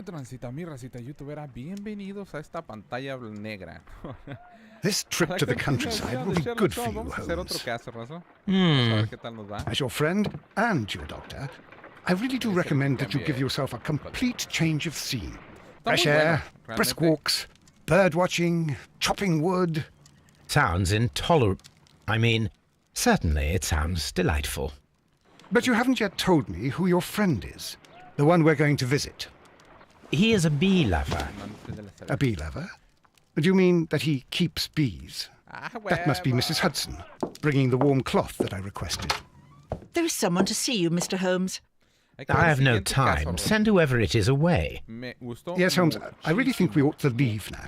transita mi racita youtubera, bienvenidos a esta pantalla negra. This trip to the countryside will be good for you, Holmes. As your friend and your doctor, I really do recommend that you give yourself a complete change of scene. Fresh air, brisk walks, bird watching, chopping wood. Sounds intolerable. I mean, certainly it sounds delightful. But you haven't yet told me who your friend is, the one we're going to visit. He is a bee lover. A bee lover? Do you mean that he keeps bees? That must be Mrs. Hudson, bringing the warm cloth that I requested. There is someone to see you, Mr. Holmes. I have no time. Send whoever it is away. Yes, Holmes, I really think we ought to leave now.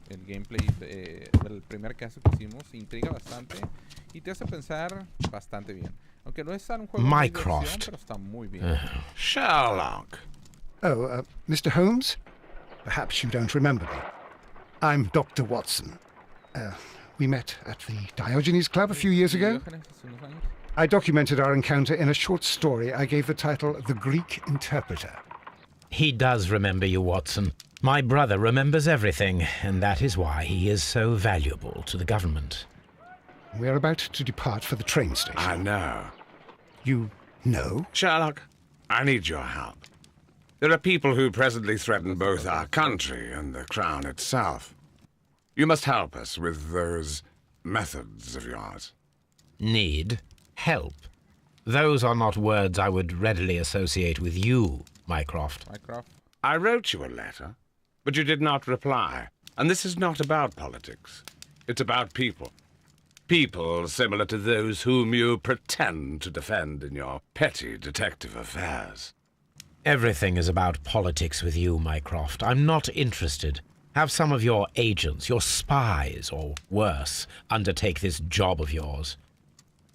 El gameplay del primer caso que hicimos intriga bastante y te hace pensar bastante bien. Aunque no es un juego muy de acción, pero está muy bien. Sherlock. Oh, Mr. Holmes? Perhaps you don't remember me. I'm Dr. Watson. We met at the Diogenes Club a few years ago. I documented our encounter in a short story I gave the title The Greek Interpreter. He does remember you, Watson. My brother remembers everything, and that is why he is so valuable to the government. We're about to depart for the train station. I know. You know? Sherlock, I need your help. There are people who presently threaten both our country and the Crown itself. You must help us with those methods of yours. Need? Help? Those are not words I would readily associate with you, Mycroft. I wrote you a letter, but you did not reply. And this is not about politics. It's about people. People similar to those whom you pretend to defend in your petty detective affairs. Everything is about politics with you, Mycroft. I'm not interested. Have some of your agents, your spies, or worse, undertake this job of yours.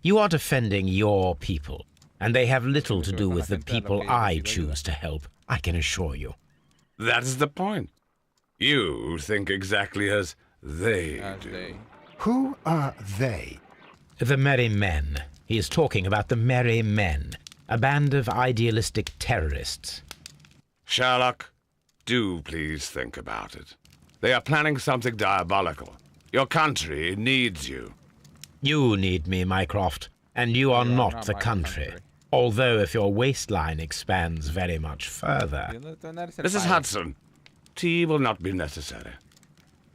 You are defending your people, and they have little to do with the people I choose to help, I can assure you. That is the point. You think exactly as they do. Who are they? The Merry Men. He is talking about the Merry Men, a band of idealistic terrorists. Sherlock, do please think about it. They are planning something diabolical. Your country needs you. You need me, Mycroft, and you are not the country. Although if your waistline expands very much further. Mrs. Hudson, tea will not be necessary.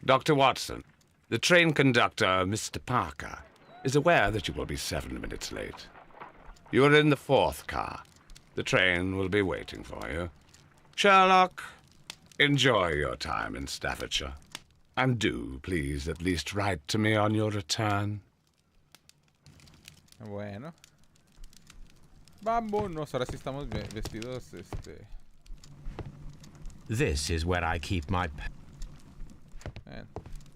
Dr. Watson, the train conductor, Mr. Parker, is aware that you will be 7 minutes late. You are in the 4th car. The train will be waiting for you. Sherlock, enjoy your time in Staffordshire. And do, please, at least write to me on your return. Bueno. Vámonos. Ahora sí estamos vestidos, This is where I keep my...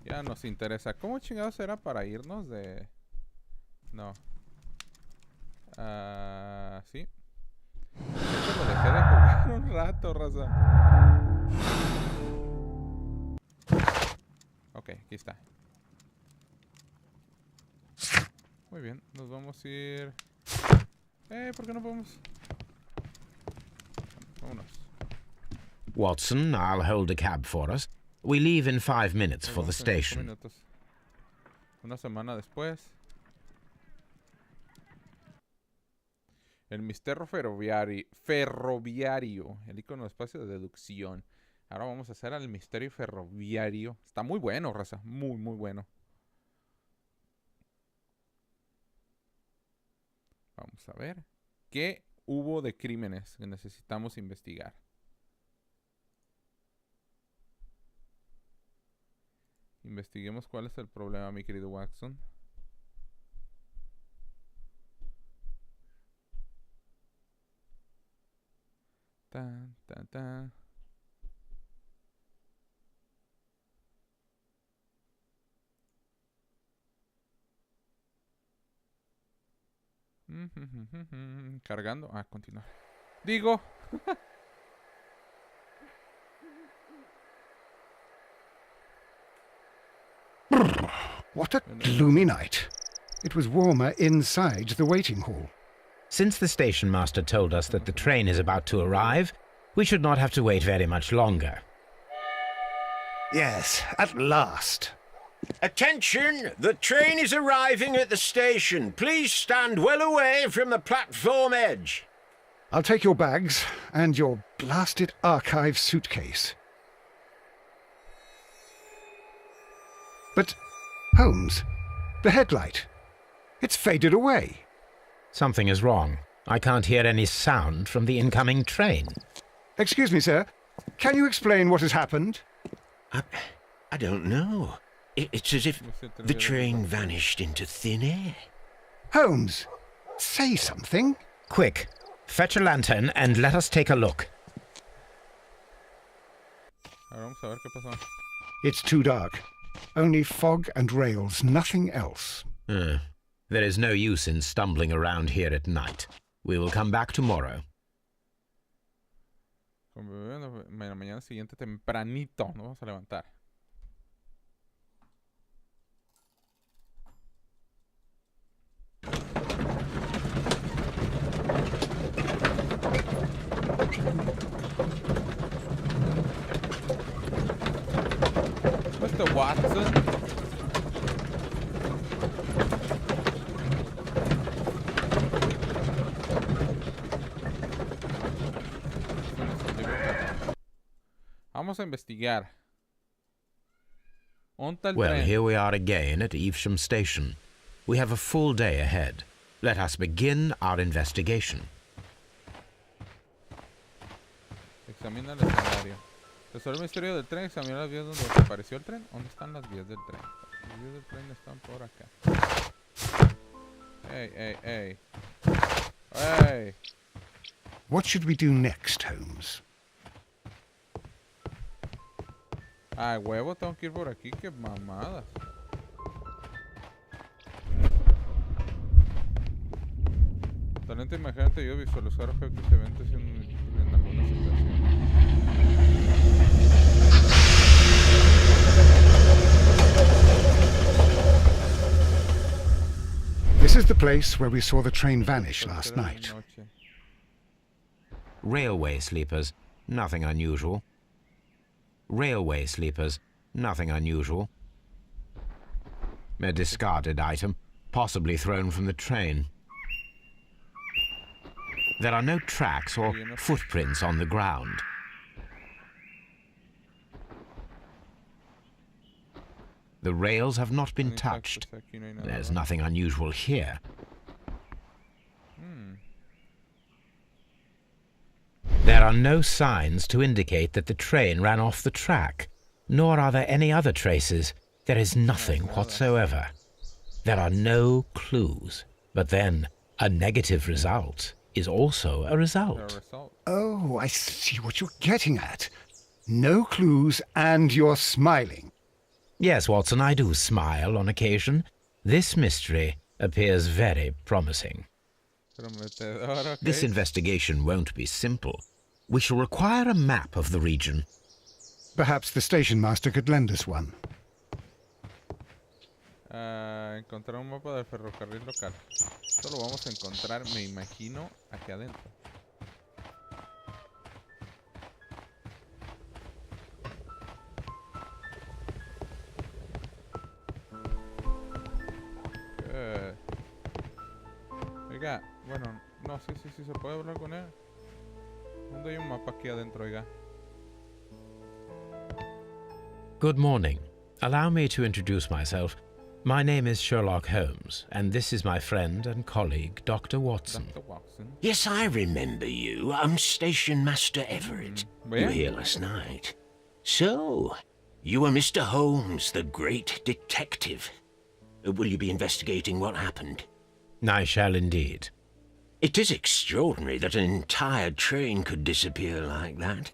Ya nos interesa. ¿Cómo chingados era para irnos de...? No. Sí. De hecho, lo dejé de jugar un rato, raza. Ok, aquí está. Muy bien, nos vamos a ir... ¿por qué no podemos? Vámonos. Watson, I'll hold a cab for us. We leave in 5 minutes for the station. Una semana después. El misterio ferroviario. El icono de espacio de deducción. Ahora vamos a hacer al misterio ferroviario. Está muy bueno, raza. Muy, muy bueno. Vamos a ver. ¿Qué hubo de crímenes que necesitamos investigar? Investiguemos cuál es el problema, mi querido Watson. Tan, tan, tan. Cargando. Continuar. Digo. What a gloomy night. It was warmer inside the waiting hall. Since the station master told us that the train is about to arrive, We should not have to wait very much longer. Yes, at last. Attention! The train is arriving at the station. Please stand well away from the platform edge. I'll take your bags and your blasted archive suitcase. But, Holmes, the headlight. It's faded away. Something is wrong. I can't hear any sound from the incoming train. Excuse me, sir. Can you explain what has happened? I don't know. It's as if the train vanished into thin air. Holmes, say something. Quick, fetch a lantern and let us take a look. It's too dark. Only fog and rails, nothing else. There is no use in stumbling around here at night. We will come back tomorrow. Mañana siguiente tempranito nos vamos a levantar. Mr. Watson. Vamos a investigar. Onta el Well, tren. here we are again at Evesham Station. We have a full day ahead. Let us begin our investigation. Examina el escenario. Resuelve el misterio del tren. Examina las vías donde desapareció el tren. ¿Dónde están las vías del tren? Las vías del tren están por acá. Hey. What should we do next, Holmes? Ay, huevo, tengo que ir por aquí. Qué mamadas. Talento, imagínate yo visualizar objetos y eventos en algunas situaciones. This is the place where we saw the train vanish last night. Railway sleepers, nothing unusual. Railway sleepers, nothing unusual. A discarded item, possibly thrown from the train. There are no tracks or footprints on the ground. The rails have not been touched. There's nothing unusual here. There are no signs to indicate that the train ran off the track, nor are there any other traces. There is nothing whatsoever. There are no clues. But then, a negative result is also a result. Oh, I see what you're getting at. No clues and you're smiling. Yes, Watson, I do smile on occasion. This mystery appears very promising. This investigation won't be simple. We shall require a map of the region. Perhaps the station master could lend us one. Encontrar un mapa del ferrocarril local. Esto lo vamos a encontrar, me imagino, aquí adentro. Oiga, bueno, no, sí, se puede hablar con él. ¿Dónde hay un mapa aquí adentro, oiga? Good morning. Allow me to introduce myself. My name is Sherlock Holmes, and this is my friend and colleague, Dr. Watson. Dr. Watson. Yes, I remember you. I'm Station Master Everett. You were here last night. So, you are Mr. Holmes, the great detective. Will you be investigating what happened? I shall indeed. It is extraordinary that an entire train could disappear like that.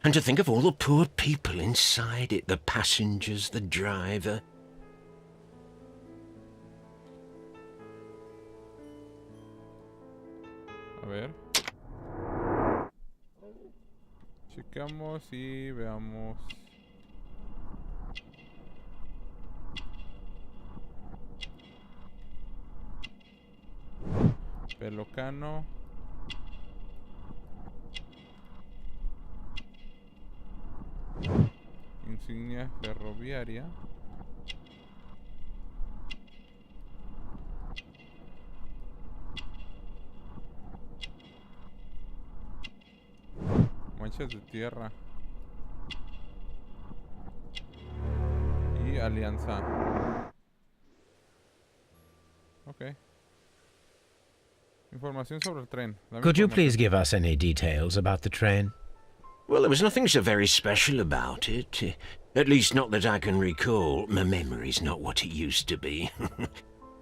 And to think of all the poor people inside it, the passengers, the driver. A ver. Checamos y veamos. Pelocano. línea ferroviaria. Manchas de tierra. Y alianza. Ok. Información sobre el tren. Could you please give us any details about the train? Well, there was nothing so very special about it. At least not that I can recall. My memory's not what it used to be.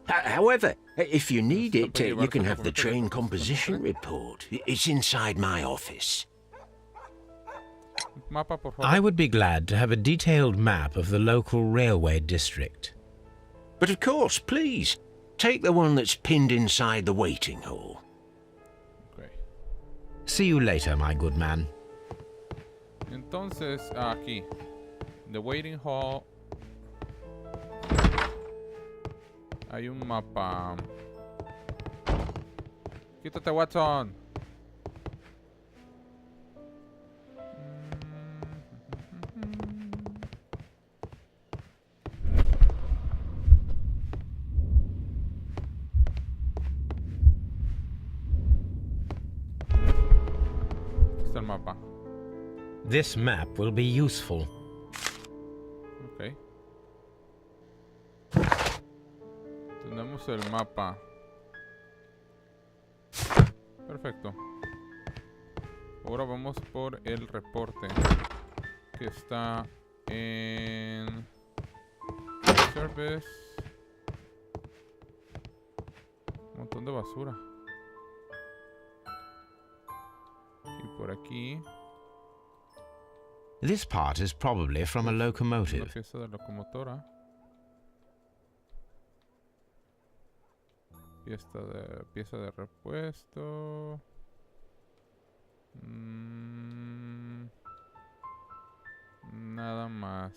However, if you need it, you can have the train composition report. It's inside my office. Mapa, por favor. I would be glad to have a detailed map of the local railway district. But of course, please. Take the one that's pinned inside the waiting hall. Okay. See you later, my good man. Entonces, aquí. The waiting hall. Hay un mapa. Quítate, Watson. Está el mapa. This map will be useful. Ok. Tenemos el mapa. Perfecto. Ahora vamos por el reporte que está en Service. Un montón de basura. Y por aquí. This part is probably from a Una locomotive. pieza de locomotora. Pieza de repuesto. Nada más.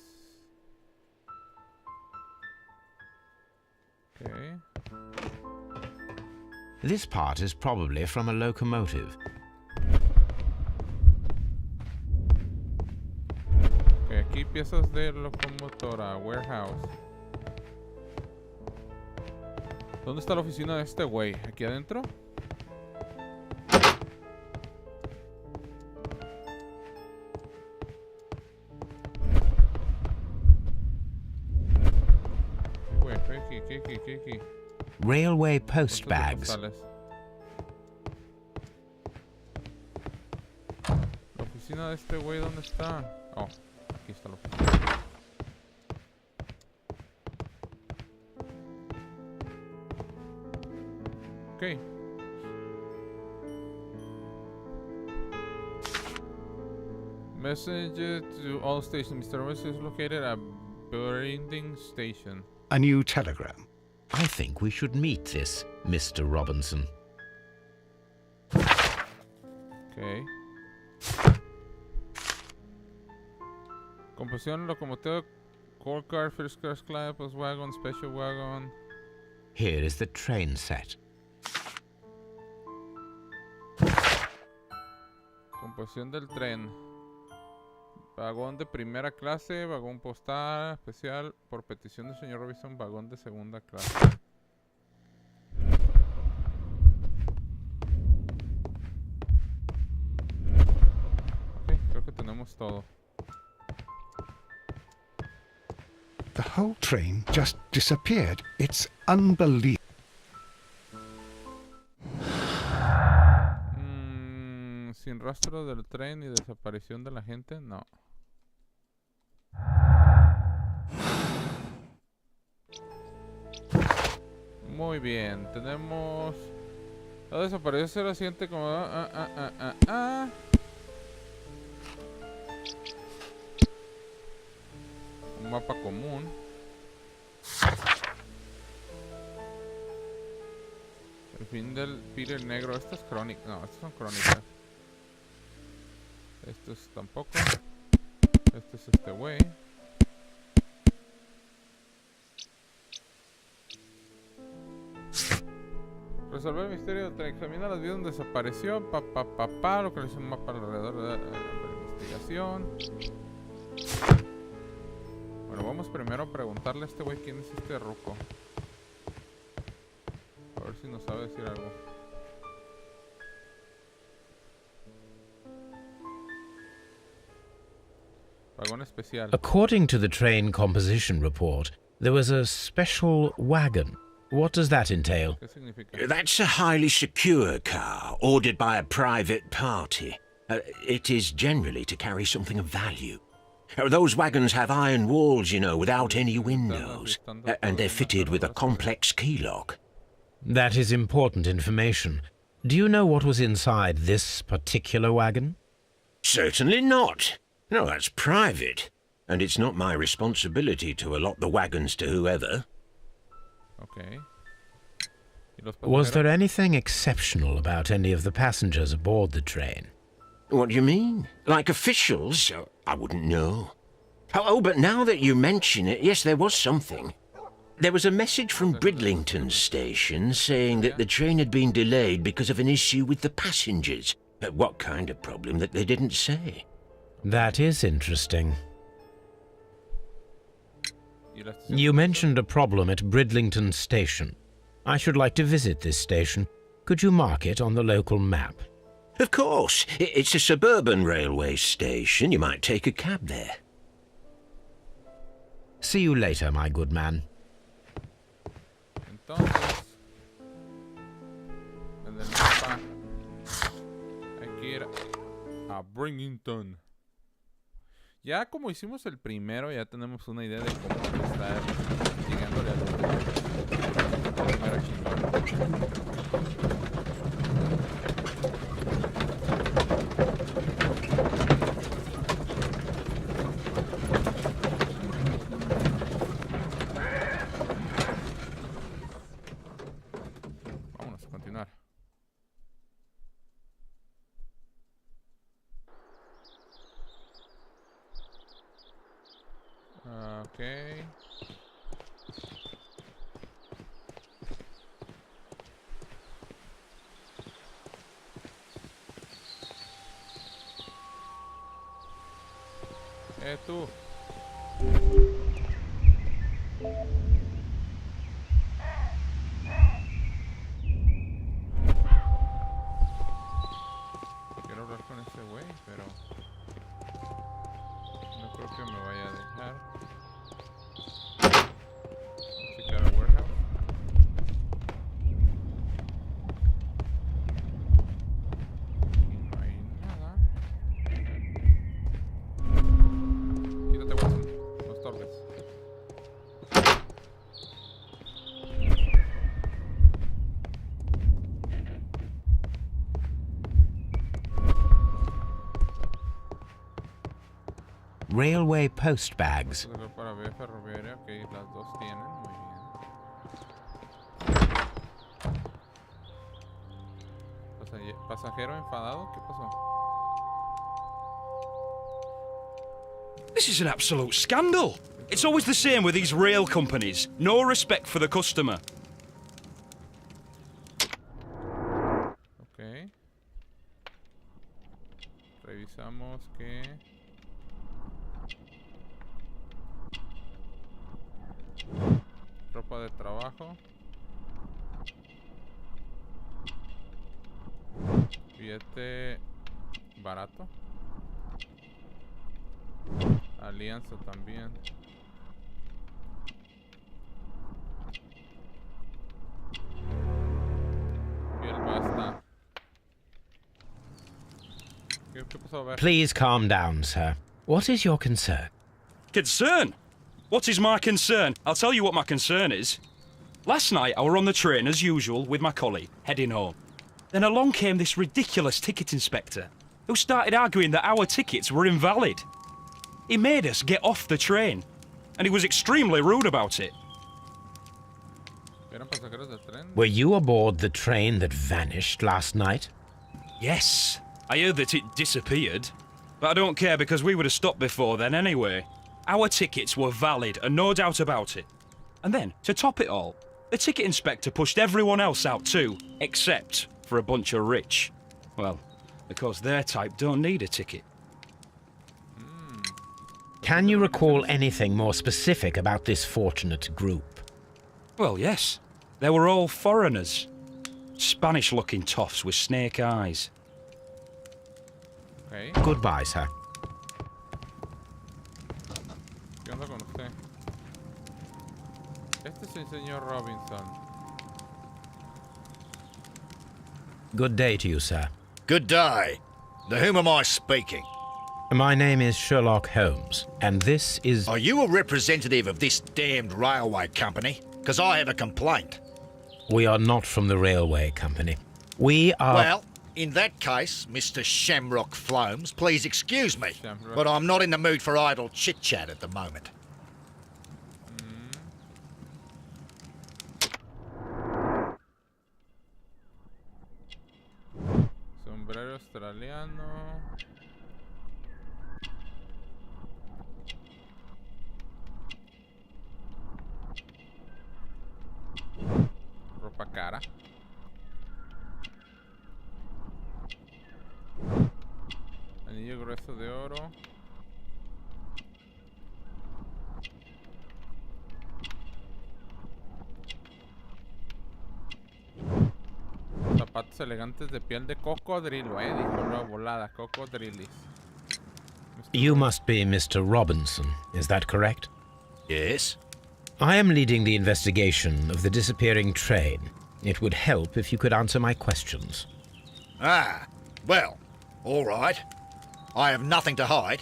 Okay. This part is probably from a locomotive. Ok, aquí piezas de locomotora. Warehouse. ¿Dónde está la oficina de este güey? ¿Aquí adentro? Güey, aquí. Railway post bags. La oficina de este güey, ¿dónde está? Oh, aquí está la oficina. Ok. Message to all stations. Mr. Roberts is located at Burlington Station. A new telegram. I think we should meet this Mr. Robinson. Ok. Composición, locomotora, core car, first class class, post wagon, special wagon. Here is the train set. Composición del tren. Vagón de primera clase, vagón postal, especial, por petición del señor Robinson, vagón de segunda clase. Ok, creo que tenemos todo. The whole train just disappeared. It's unbelievable. Sin rastro del tren y desaparición de la gente, no. Muy bien, tenemos... Ha desaparecido la siguiente como... Un mapa común. El fin del Peter Negro. Esto es crónica. No, estas son crónicas. Esto es tampoco. Este es este güey. Resolver el misterio del tren. Examina las vías donde desapareció. Localiza un mapa alrededor de la investigación. vamos primero a preguntarle a este güey quién es este ruco. A ver si nos sabe decir algo. Vagón especial. According to the train composition report, there was a special wagon. What does that entail? ¿Qué significa? That's a highly secure car, ordered by a private party. It is generally to carry something of value. Those wagons have iron walls, you know, without any windows. And they're fitted with a complex key lock. That is important information. Do you know what was inside this particular wagon? Certainly not. No, that's private. And it's not my responsibility to allot the wagons to whoever. Okay. Was there anything exceptional about any of the passengers aboard the train? What do you mean? Like officials? I wouldn't know. Oh, but now that you mention it, yes, there was something. There was a message from Bridlington Station saying that the train had been delayed because of an issue with the passengers. But what kind of problem that they didn't say? That is interesting. You mentioned a problem at Bridlington Station. I should like to visit this station. Could you mark it on the local map? Of course. It's a suburban railway station. You might take a cab there. See you later, my good man. Entonces, en el mapa hay que ir a Bridlington. Ya como hicimos el primero, ya tenemos una idea de cómo estar llegándole al otro. Primero chingón. Vámonos a continuar. Okay. Tú. Quiero hablar con ese güey, pero no creo que me vaya a dejar. Checar el warehouse. No hay nada. Quítate, Watson. No estorbes. Railway post bags. Para vía ferroviaria, ok, las dos tienen, muy bien. Pasajero enfadado, ¿qué pasó? This is an absolute scandal. It's always the same with these rail companies. No respect for the customer. Ok. Revisamos que... ropa de trabajo. Billete barato. Alianza también. Y el basta. ¿Qué pasó? A ver. Please calm down, sir. What is your concern? Concern? What is my concern? I'll tell you what my concern is. Last night I were on the train as usual with my colleague, heading home. Then along came this ridiculous ticket inspector, who started arguing that our tickets were invalid. He made us get off the train, and he was extremely rude about it. Were you aboard the train that vanished last night? Yes, I heard that it disappeared. But I don't care because we would have stopped before then anyway. Our tickets were valid and no doubt about it. And then, to top it all, the ticket inspector pushed everyone else out too, except for a bunch of rich. Well, because their type don't need a ticket. Can you recall anything more specific about this fortunate group? Well, yes. They were all foreigners. Spanish-looking toffs with snake eyes. Okay. Goodbye, sir. ¿Qué onda con usted? Este es el señor Robinson. Good day to you, sir. Good day. To whom am I speaking? My name is Sherlock Holmes, and this is... Are you a representative of this damned railway company? Because I have a complaint. We are not from the railway company. We are... Well, in that case, Mr. Shamrock Flomes, please excuse me, but I'm not in the mood for idle chit-chat at the moment. Sombrero australiano. Ropa cara. Anillo grueso de oro. Zapatos elegantes de piel de cocodrilo, dijo la volada, cocodrilis. You must be Mr. Robinson, is that correct? Yes? I am leading the investigation of the disappearing train. It would help if you could answer my questions. Ah, well, all right. I have nothing to hide.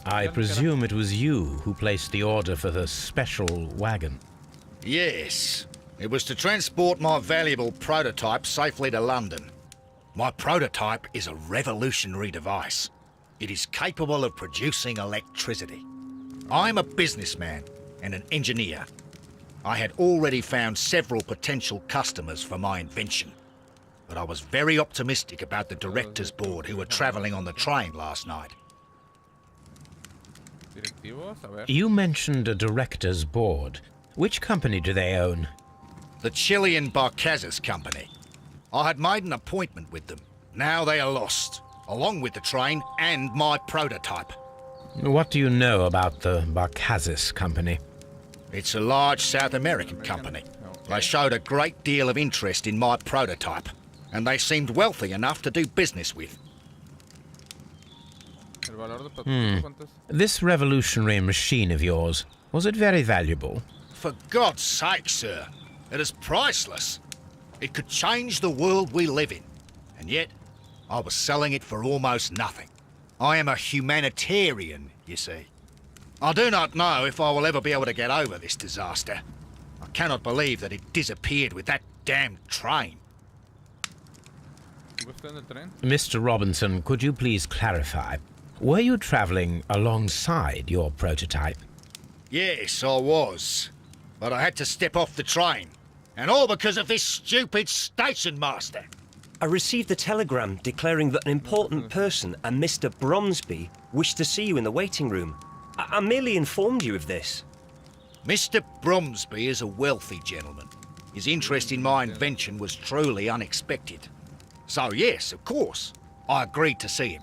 I presume it was you who placed the order for the special wagon. Yes. It was to transport my valuable prototype safely to London. My prototype is a revolutionary device. It is capable of producing electricity. I'm a businessman and an engineer. I had already found several potential customers for my invention, but I was very optimistic about the directors' board who were travelling on the train last night. You mentioned a directors' board. Which company do they own? The Chilean Barcazes Company. I had made an appointment with them. Now they are lost, along with the train and my prototype. What do you know about the Barcazes Company? It's a large South American company. They showed a great deal of interest in my prototype, and they seemed wealthy enough to do business with. This revolutionary machine of yours, was it very valuable? For God's sake, sir, it is priceless. It could change the world we live in, and yet I was selling it for almost nothing. I am a humanitarian, you see. I do not know if I will ever be able to get over this disaster. I cannot believe that it disappeared with that damned train. Mr. Robinson, could you please clarify? Were you travelling alongside your prototype? Yes, I was. But I had to step off the train. And all because of this stupid station master. I received a telegram declaring that an important person, a Mr. Bromsby, wished to see you in the waiting room. I merely informed you of this. Mr. Bromsby is a wealthy gentleman. His interest in my invention was truly unexpected. So yes, of course, I agreed to see him.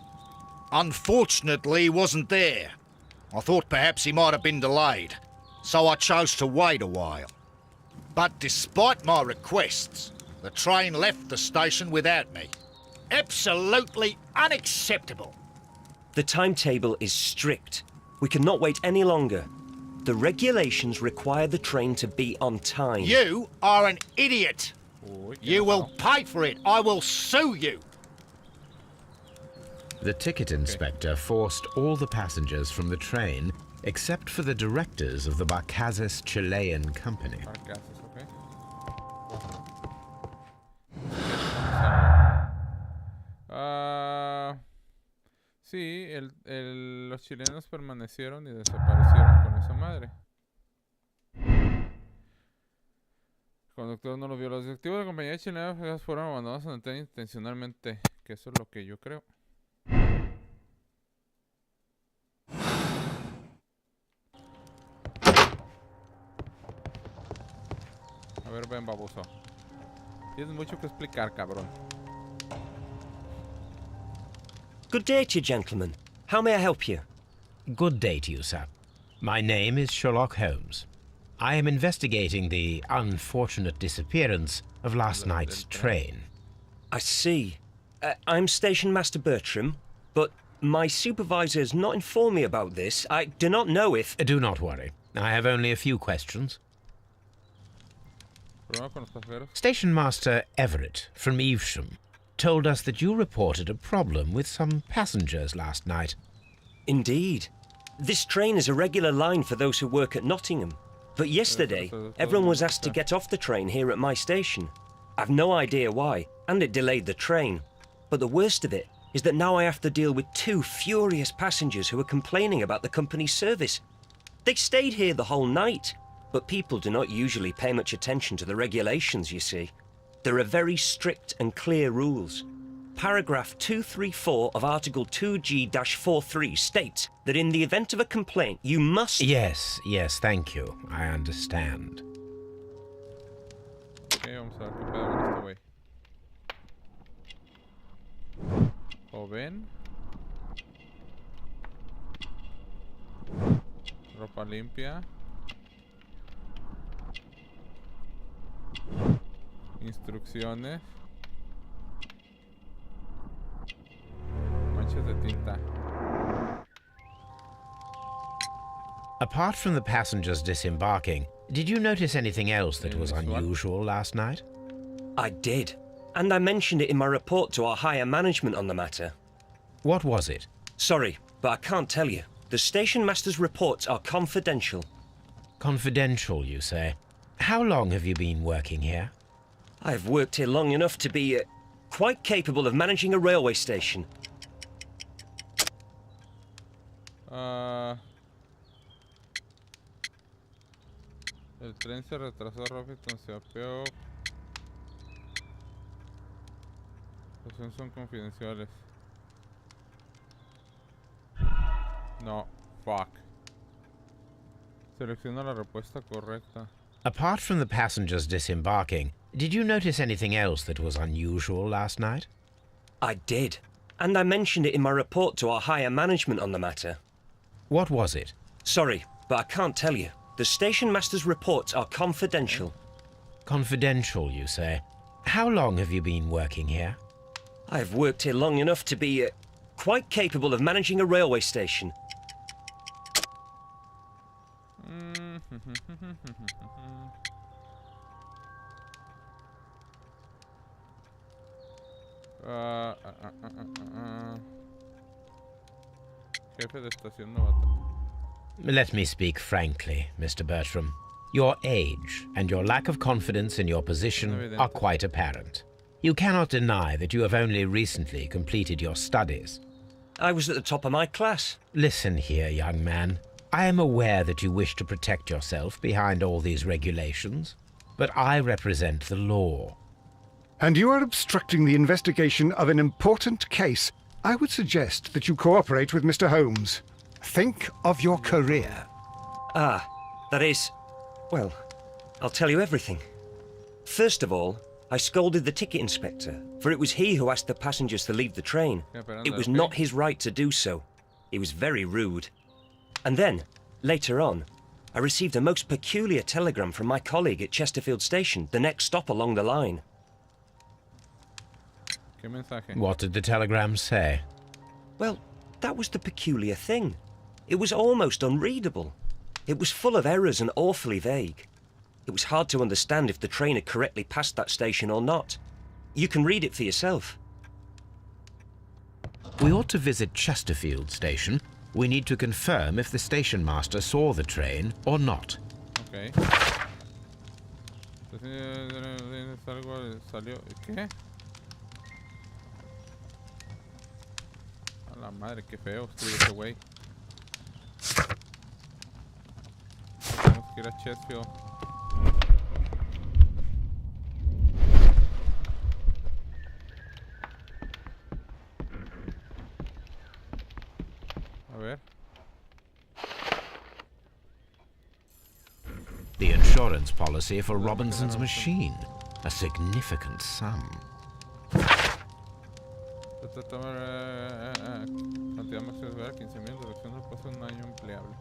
Unfortunately, he wasn't there. I thought perhaps he might have been delayed, so I chose to wait a while. But despite my requests, the train left the station without me. Absolutely unacceptable. The timetable is strict. We cannot wait any longer. The regulations require the train to be on time. You are an idiot. You will pay for it. I will sue you. The ticket inspector forced all the passengers from the train except for the directors of the Barcazes Chilean Company. Sí, los chilenos permanecieron y desaparecieron con esa madre. El conductor no lo vio. Los directivos de la compañía chilena fueron abandonados en el tren intencionalmente, que eso es lo que yo creo. A ver, ven, baboso. Tienes mucho que explicar, cabrón. Good day to you, gentlemen. How may I help you? Good day to you, sir. My name is Sherlock Holmes. I am investigating the unfortunate disappearance of last night's train. I see. I'm Station Master Bertram, but my supervisor has not informed me about this. I do not know if... Do not worry. I have only a few questions. Station Master Everett from Evesham told us that you reported a problem with some passengers last night. Indeed. This train is a regular line for those who work at Nottingham. But yesterday, everyone was asked to get off the train here at my station. I've no idea why, and it delayed the train. But the worst of it is that now I have to deal with 2 furious passengers who are complaining about the company's service. They stayed here the whole night, but people do not usually pay much attention to the regulations, you see. There are very strict and clear rules. Paragraph 234 of Article 2G-43 states that in the event of a complaint, you must... Yes, thank you. I understand. Okay, vamos a ver qué pedo con este güey. Joven. Ropa limpia. Instrucciones. Manchas de tinta. Apart from the passengers disembarking, did you notice anything else that was unusual last night? I did, and I mentioned it in my report to our higher management on the matter. What was it? Sorry, but I can't tell you. The station master's reports are confidential. Confidential, you say? How long have you been working here? I've worked here long enough to be quite capable of managing a railway station. El tren se retrasó rápido, se apeó. Los son confidenciales. No, fuck. Selecciona la respuesta correcta. Apart from the passengers disembarking, did you notice anything else that was unusual last night? I did, and I mentioned it in my report to our higher management on the matter. What was it? Sorry, but I can't tell you. The station master's reports are confidential. Confidential, you say? How long have you been working here? I've worked here long enough to be quite capable of managing a railway station. Jefe de estación novato. Let me speak frankly, Mr. Bertram. Your age and your lack of confidence in your position are quite apparent. You cannot deny that you have only recently completed your studies. I was at the top of my class. Listen here, young man. I am aware that you wish to protect yourself behind all these regulations, but I represent the law. And you are obstructing the investigation of an important case. I would suggest that you cooperate with Mr. Holmes. Think of your career. That is... Well, I'll tell you everything. First of all, I scolded the ticket inspector, for it was he who asked the passengers to leave the train. It was not his right to do so. He was very rude. And then, later on, I received a most peculiar telegram from my colleague at Chesterfield Station, the next stop along the line. What did the telegram say? Well, that was the peculiar thing. It was almost unreadable. It was full of errors and awfully vague. It was hard to understand if the train had correctly passed that station or not. You can read it for yourself. We ought to visit Chesterfield Station. We need to confirm if the station master saw the train or not. Okay. ¿Qué? A la madre, qué feo escribe ese güey. Tenemos que ir a Chesterfield. A ver. The insurance policy for Robinson's machine. A significant sum. Cantidad máxima de 15.000, duración del paso de un año empleable.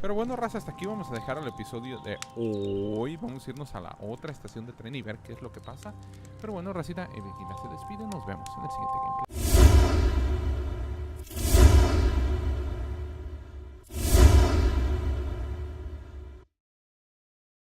Pero bueno, raza, hasta aquí vamos a dejar el episodio de hoy. Vamos a irnos a la otra estación de tren y ver qué es lo que pasa. Pero bueno, racita, Vigila se despide. Nos vemos en el siguiente gameplay.